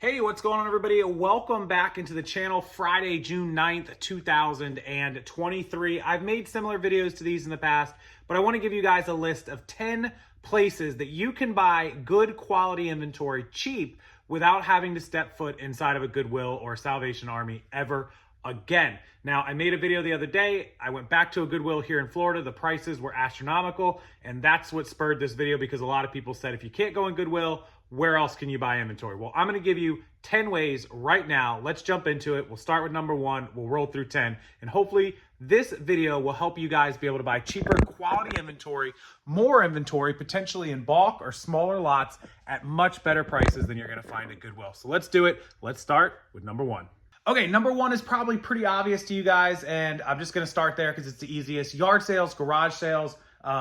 Hey, what's going on, everybody? Welcome back into the channel. Friday, June 9th, 2023. I've made similar videos to these in the past, but I want to give you guys a list of 10 places that you can buy good quality inventory cheap without having to step foot inside of a Goodwill or Salvation Army ever again. Now, I made a video the other day. I went back to a Goodwill here in Florida. The prices were astronomical, and that's what spurred this video because a lot of people said, if you can't go in Goodwill, where else can you buy inventory? Well, I'm going to give you 10 ways right now. Let's jump into it. We'll start with number 1. We'll roll through 10. And hopefully this video will help you guys be able to buy cheaper quality inventory, more inventory, potentially in bulk or smaller lots at much better prices than you're going to find at Goodwill. So let's do it. Let's start with number 1. Okay, number 1 is probably pretty obvious to you guys, and I'm just going to start there because it's the easiest. Yard sales, garage sales,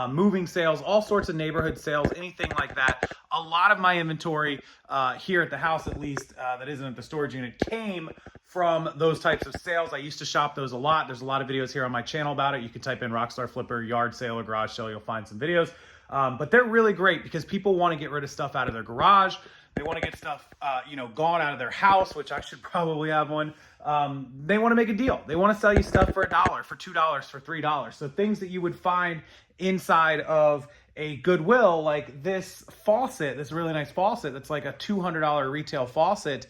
moving sales, all sorts of neighborhood sales, anything like that. A lot of my inventory here at the house, at least, that isn't at the storage unit, came from those types of sales. I used to shop those a lot. There's a lot of videos here on my channel about it. You can type in Rockstarflipper, yard sale, or garage sale. You'll find some videos. But they're really great because people want to get rid of stuff out of their garage. They want to get stuff, gone out of their house, which I should probably have one. They want to make a deal. They want to sell you stuff for $1, for $2, for $3. So things that you would find inside of a Goodwill, like this faucet, this really nice faucet that's like a $200 retail faucet,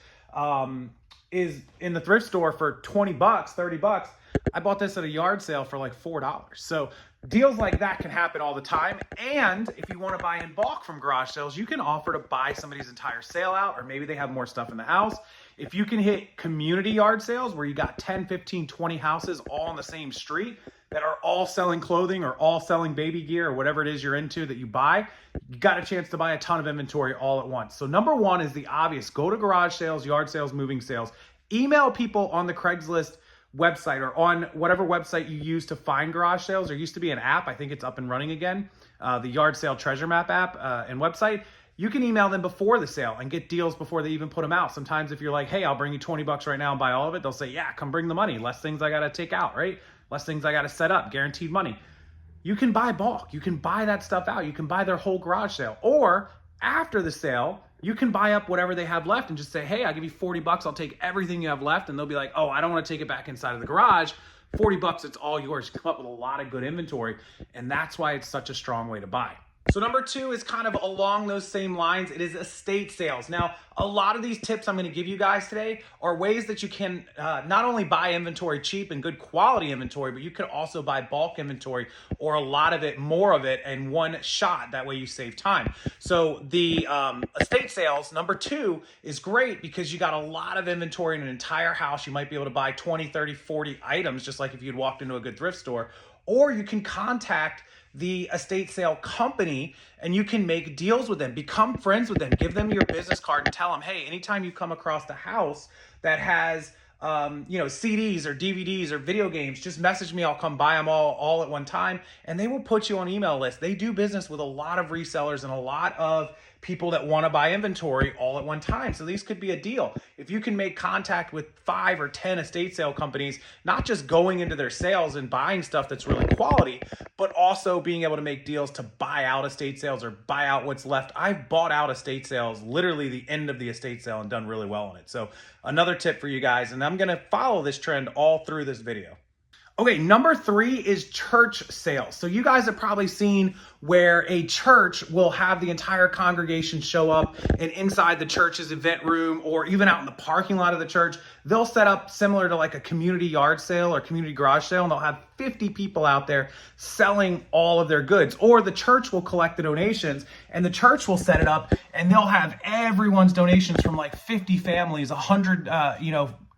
is in the thrift store for 20 bucks, 30 bucks. I bought this at a yard sale for like $4. So deals like that can happen all the time. And if you want to buy in bulk from garage sales, you can offer to buy somebody's entire sale out, or maybe they have more stuff in the house. If you can hit community yard sales where you got 10, 15, 20 houses all on the same street that are all selling clothing or all selling baby gear or whatever it is you're into that you buy, you got a chance to buy a ton of inventory all at once. So number 1 is the obvious. Go to garage sales, yard sales, moving sales. Email people on the Craigslist website or on whatever website you use to find garage sales. There used to be an app. I think it's up and running again. The Yard Sale Treasure Map app and website. You can email them before the sale and get deals before they even put them out. Sometimes if you're like, hey, I'll bring you 20 bucks right now and buy all of it, they'll say, yeah, come bring the money. Less things I got to take out, right? Less things I got to set up, guaranteed money. You can buy bulk. You can buy that stuff out. You can buy their whole garage sale. Or after the sale, you can buy up whatever they have left and just say, hey, I'll give you 40 bucks. I'll take everything you have left. And they'll be like, oh, I don't want to take it back inside of the garage. 40 bucks, it's all yours. You come up with a lot of good inventory. And that's why it's such a strong way to buy. So number 2 is kind of along those same lines. It is estate sales. Now, a lot of these tips I'm going to give you guys today are ways that you can not only buy inventory cheap and good quality inventory, but you can also buy bulk inventory or a lot of it, more of it in one shot. That way you save time. So the estate sales, number 2, is great because you got a lot of inventory in an entire house. You might be able to buy 20, 30, 40 items, just like if you'd walked into a good thrift store. Or you can contact the estate sale company and you can make deals with them, become friends with them, give them your business card and tell them, hey, anytime you come across the house that has, CDs or DVDs or video games, just message me. I'll come buy them all at one time. And they will put you on email list. They do business with a lot of resellers and a lot of people that want to buy inventory all at one time. So these could be a deal. If you can make contact with 5 or 10 estate sale companies, not just going into their sales and buying stuff that's really quality, but also being able to make deals to buy out estate sales or buy out what's left. I've bought out estate sales, literally the end of the estate sale, and done really well on it. So another tip for you guys, and I'm going to follow this trend all through this video. Okay, number 3 is church sales. So you guys have probably seen where a church will have the entire congregation show up, and inside the church's event room or even out in the parking lot of the church, they'll set up similar to like a community yard sale or community garage sale, and they'll have 50 people out there selling all of their goods. Or the church will collect the donations and the church will set it up and they'll have everyone's donations from like 50 families, 100,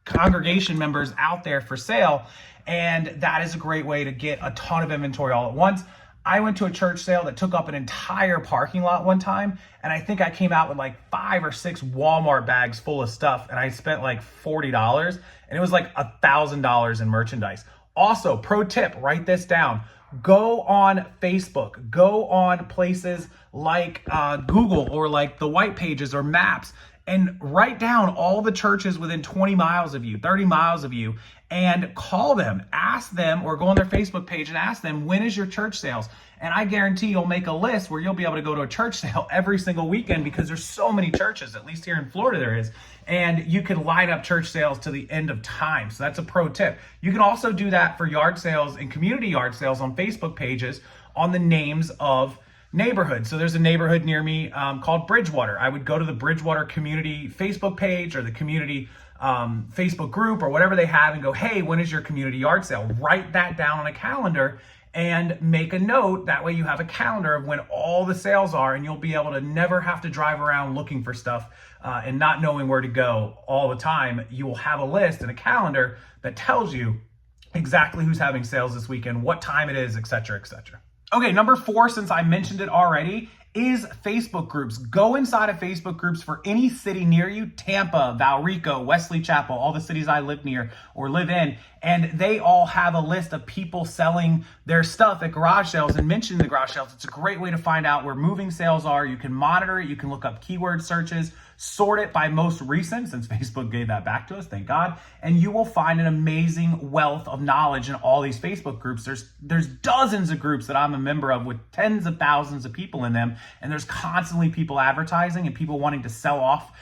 congregation members out there for sale. And that is a great way to get a ton of inventory all at once. I went to a church sale that took up an entire parking lot one time, and I think I came out with like 5 or 6 Walmart bags full of stuff, and I spent like $40, and it was like $1,000 in merchandise. Also, pro tip, write this down. Go on Facebook, go on places like Google or like the white pages or maps, and write down all the churches within 20 miles of you, 30 miles of you, and call them, ask them, or go on their Facebook page and ask them, when is your church sales? And I guarantee you'll make a list where you'll be able to go to a church sale every single weekend, because there's so many churches, at least here in Florida there is, and you can line up church sales to the end of time. So that's a pro tip. You can also do that for yard sales and community yard sales on Facebook pages on the names of neighborhoods. So there's a neighborhood near me called Bridgewater. I would go to the Bridgewater community Facebook page or the community Facebook group or whatever they have and go, hey, when is your community yard sale? Write that down on a calendar and make a note. That way you have a calendar of when all the sales are, and you'll be able to never have to drive around looking for stuff and not knowing where to go all the time. You will have a list and a calendar that tells you exactly who's having sales this weekend, what time it is, et cetera, et cetera. Okay, number 4, since I mentioned it already, is Facebook groups. Go inside of Facebook groups for any city near you, Tampa, Valrico, Wesley Chapel, all the cities I live near or live in, and they all have a list of people selling their stuff at garage sales and mentioning the garage sales. It's a great way to find out where moving sales are. You can monitor it. You can look up keyword searches, sort it by most recent, since Facebook gave that back to us, thank God, and you will find an amazing wealth of knowledge in all these Facebook groups. There's dozens of groups that I'm a member of with tens of thousands of people in them, and there's constantly people advertising and people wanting to sell off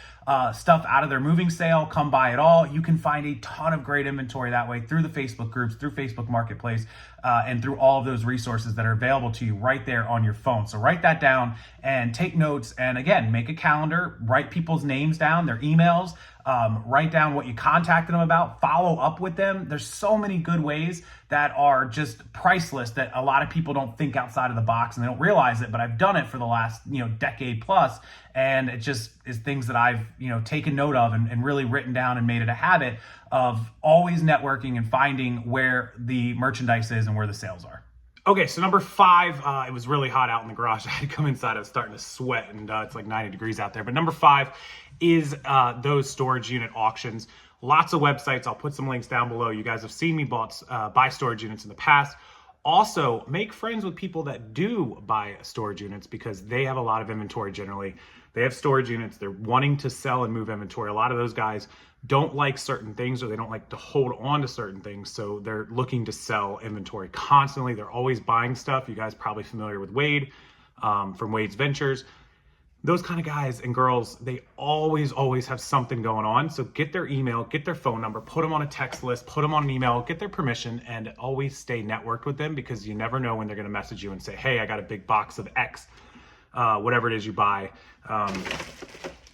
stuff out of their moving sale, come buy it all. You can find a ton of great inventory that way through the Facebook groups, through Facebook Marketplace, and through all of those resources that are available to you right there on your phone. So write that down and take notes. And again, make a calendar, write people's names down, their emails, write down what you contacted them about, follow up with them. There's so many good ways that are just priceless that a lot of people don't think outside of the box and they don't realize it, but I've done it for the last, decade plus. And it just is things that I've, taken note of and really written down and made it a habit of always networking and finding where the merchandise is and where the sales are. Okay, so number 5, it was really hot out in the garage. I had to come inside. I was starting to sweat, and it's like 90 degrees out there. But number 5 is those storage unit auctions. Lots of websites. I'll put some links down below. You guys have seen me buy storage units in the past. Also, make friends with people that do buy storage units, because they have a lot of inventory generally. They have storage units. They're wanting to sell and move inventory. A lot of those guys don't like certain things, or they don't like to hold on to certain things. So they're looking to sell inventory constantly. They're always buying stuff. You guys are probably familiar with Wade from Wade's Ventures. Those kind of guys and girls, they always have something going on. So get their email, get their phone number, put them on a text list, put them on an email, get their permission, and always stay networked with them, because you never know when they're going to message you and say, hey, I got a big box of X, whatever it is you buy.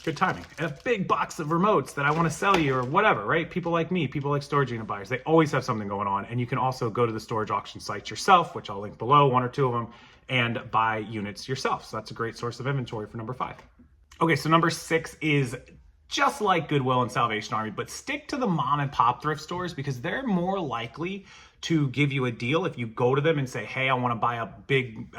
Good timing. And a big box of remotes that I want to sell you, or whatever, right? People like me, people like storage unit buyers, they always have something going on. And you can also go to the storage auction sites yourself, which I'll link below, 1 or 2 of them, and buy units yourself. So that's a great source of inventory for number 5. Okay, so number 6 is just like Goodwill and Salvation Army, but stick to the mom and pop thrift stores, because they're more likely to give you a deal if you go to them and say, hey, I want to buy a big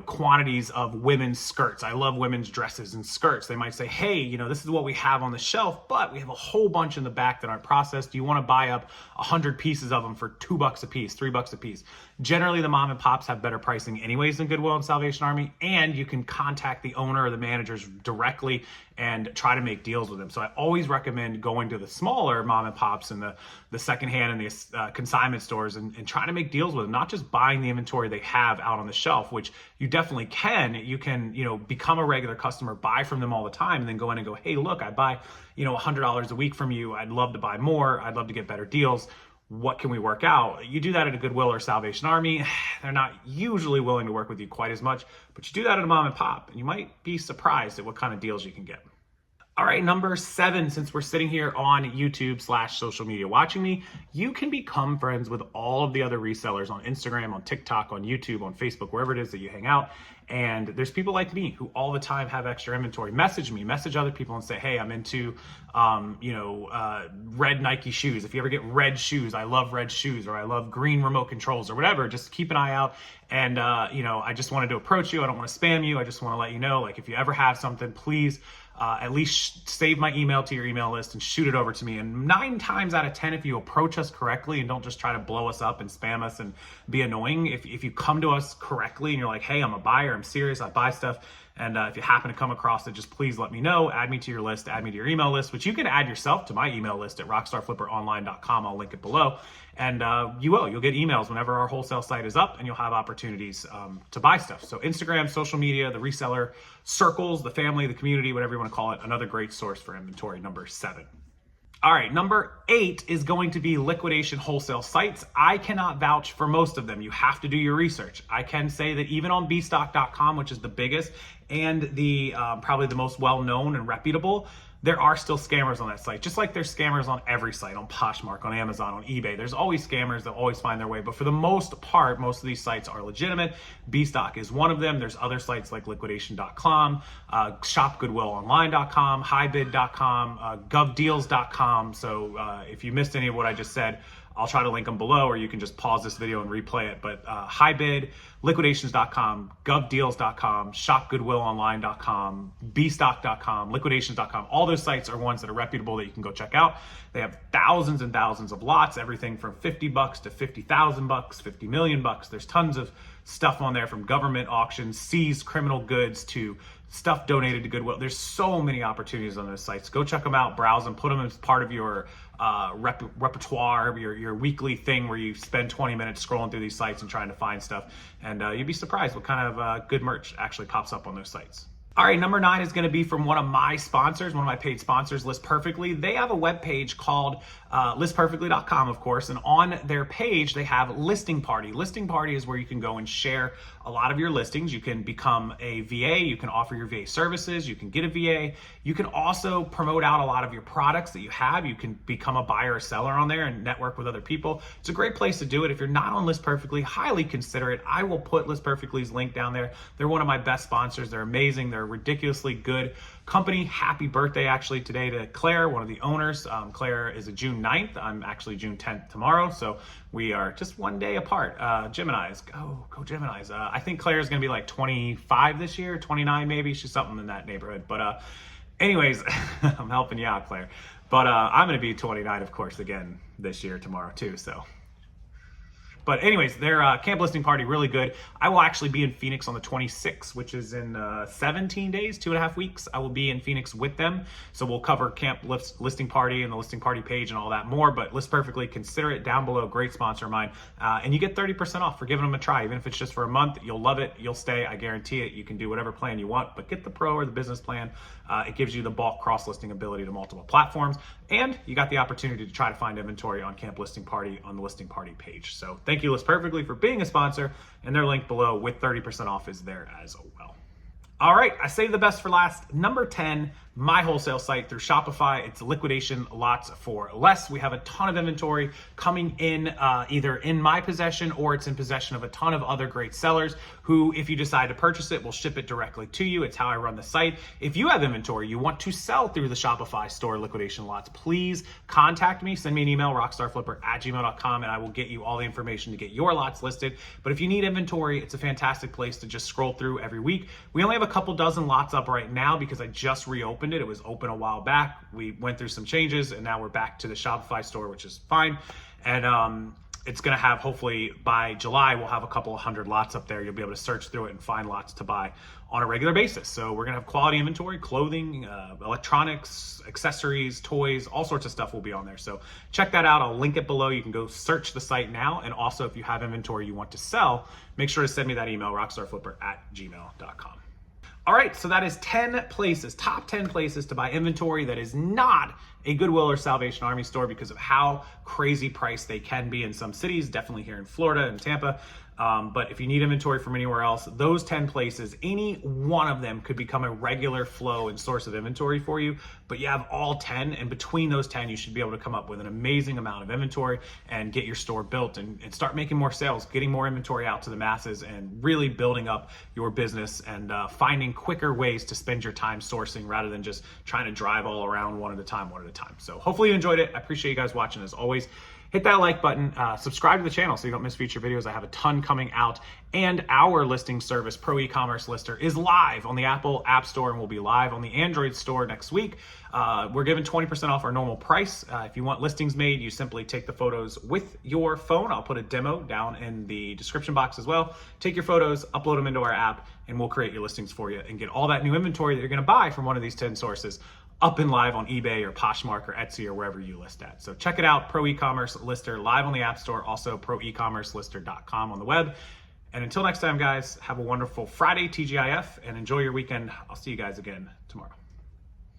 quantities of women's skirts. I love women's dresses and skirts. They might say, hey, this is what we have on the shelf, but we have a whole bunch in the back that aren't processed. Do you want to buy up 100 pieces of them for $2 a piece, $3 a piece? Generally, the mom and pops have better pricing anyways than Goodwill and Salvation Army, and you can contact the owner or the managers directly and try to make deals with them. So I always recommend going to the smaller mom and pops and the secondhand and the consignment stores and trying to make deals with them, not just buying the inventory they have out on the shelf, which you definitely can. You can, become a regular customer, buy from them all the time, and then go in and go, hey, look, I buy, $100 a week from you. I'd love to buy more. I'd love to get better deals. What can we work out? You do that at a Goodwill or Salvation Army, they're not usually willing to work with you quite as much, but you do that at a mom and pop, and you might be surprised at what kind of deals you can get. All right, number 7, since we're sitting here on YouTube/social media watching me, you can become friends with all of the other resellers on Instagram, on TikTok, on YouTube, on Facebook, wherever it is that you hang out. And there's people like me who all the time have extra inventory. Message me, message other people and say, hey, I'm into, red Nike shoes. If you ever get red shoes, I love red shoes, or I love green remote controls, or whatever, just keep an eye out. And, I just wanted to approach you. I don't want to spam you. I just want to let you know, like, if you ever have something, please at least save my email to your email list and shoot it over to me. And 9 times out of 10, if you approach us correctly and don't just try to blow us up and spam us and be annoying, if you come to us correctly and you're like, hey, I'm a buyer, I'm serious, I buy stuff, And if you happen to come across it, just please let me know. Add me to your list, add me to your email list, which you can add yourself to my email list at rockstarflipperonline.com. I'll link it below. And you'll get emails whenever our wholesale site is up, and you'll have opportunities to buy stuff. So Instagram, social media, the reseller circles, the family, the community, whatever you want to call it, another great source for inventory. Number 7. All right, number 8 is going to be liquidation wholesale sites. I cannot vouch for most of them. You have to do your research. I can say that even on bstock.com, which is the biggest and the probably the most well-known and reputable, there are still scammers on that site, just like there's scammers on every site, on Poshmark, on Amazon, on eBay. There's always scammers that always find their way, but for the most part, most of these sites are legitimate. Bstock is one of them. There's other sites like liquidation.com, shopgoodwillonline.com, highbid.com, govdeals.com. So if you missed any of what I just said, I'll try to link them below, or you can just pause this video and replay it. But highbid, liquidations.com, govdeals.com, shopgoodwillonline.com, bstock.com, liquidations.com. All those sites are ones that are reputable that you can go check out. They have thousands and thousands of lots, everything from $50 to $50,000, $50 million. There's tons of stuff on there, from government auctions, seized criminal goods, to stuff donated to Goodwill. There's so many opportunities on those sites. Go check them out, browse them, put them as part of your repertoire, your weekly thing where you spend 20 minutes scrolling through these sites and trying to find stuff. And you'd be surprised what kind of good merch actually pops up on those sites. All right, number 9 is going to be from one of my sponsors, one of my paid sponsors, List Perfectly. They have a webpage called listperfectly.com, of course, and on their page, they have Listing Party. Listing Party is where you can go and share a lot of your listings. You can become a VA, you can offer your VA services, you can get a VA. You can also promote out a lot of your products that you have. You can become a buyer or seller on there and network with other people. It's a great place to do it. If you're not on List Perfectly, highly consider it. I will put List Perfectly's link down there. They're one of my best sponsors. They're amazing. They're a ridiculously good company. Happy birthday actually today to Claire, one of the owners. Claire is a June 9th. I'm actually June 10th tomorrow. So we are just one day apart. Geminis, go Geminis. I think Claire is going to be like 25 this year, 29 maybe. She's something in that neighborhood. But anyways, I'm helping you out, Claire. But I'm going to be 29, of course, again this year, tomorrow too. So. But anyways, their camp listing party, really good. I will actually be in Phoenix on the 26th, which is in 17 days, 2.5 weeks. I will be in Phoenix with them. So we'll cover camp listing party and the listing party page and all that more. But List Perfectly, consider it down below. Great sponsor of mine. And you get 30% off for giving them a try. Even if it's just for a month, you'll love it. You'll stay. I guarantee it. You can do whatever plan you want, but get the pro or the business plan. It gives you the bulk cross-listing ability to multiple platforms. And you got the opportunity to try to find inventory on Camp Listing Party on the Listing Party page. So thank you, List Perfectly, for being a sponsor, and their link below with 30% off is there as well. All right, I saved the best for last. Number 10, my wholesale site through Shopify. It's liquidation lots for less. We have a ton of inventory coming in, either in my possession or it's in possession of a ton of other great sellers who, if you decide to purchase it, will ship it directly to you. It's how I run the site. If you have inventory you want to sell through the Shopify store liquidation lots, please contact me. Send me an email, rockstarflipper@gmail.com, and I will get you all the information to get your lots listed. But if you need inventory, it's a fantastic place to just scroll through every week. We only have a couple dozen lots up right now because I just reopened it. It was open a while back. We went through some changes and now we're back to the Shopify store, which is fine. And it's going to have, hopefully by July, we'll have a couple of 100 lots up there. You'll be able to search through it and find lots to buy on a regular basis. So we're going to have quality inventory, clothing, electronics, accessories, toys, all sorts of stuff will be on there. So check that out. I'll link it below. You can go search the site now. And also, if you have inventory you want to sell, make sure to send me that email, rockstarflipper@gmail.com. All right, so that is 10 places, top 10 places to buy inventory that is not a Goodwill or Salvation Army store because of how crazy priced they can be in some cities, definitely here in Florida and Tampa. But if you need inventory from anywhere else, those 10 places, any one of them could become a regular flow and source of inventory for you. But you have all 10, and between those 10, you should be able to come up with an amazing amount of inventory and get your store built and start making more sales, getting more inventory out to the masses, and really building up your business and finding quicker ways to spend your time sourcing rather than just trying to drive all around one at a time. So hopefully you enjoyed it. I appreciate you guys watching as always. Hit that like button, subscribe to the channel so you don't miss future videos. I have a ton coming out, and our listing service, ProEcommerce Lister, is live on the Apple App Store and will be live on the Android store next week. We're giving 20% off our normal price. If you want listings made, you simply take the photos with your phone. I'll put a demo down in the description box as well. Take your photos, upload them into our app, and we'll create your listings for you and get all that new inventory that you're gonna buy from one of these 10 sources up and live on eBay or Poshmark or Etsy or wherever you list at. So check it out, ProEcommerce Lister, live on the App Store, also ProEcommercelister.com on the web. And until next time, guys, have a wonderful Friday TGIF and enjoy your weekend. I'll see you guys again tomorrow.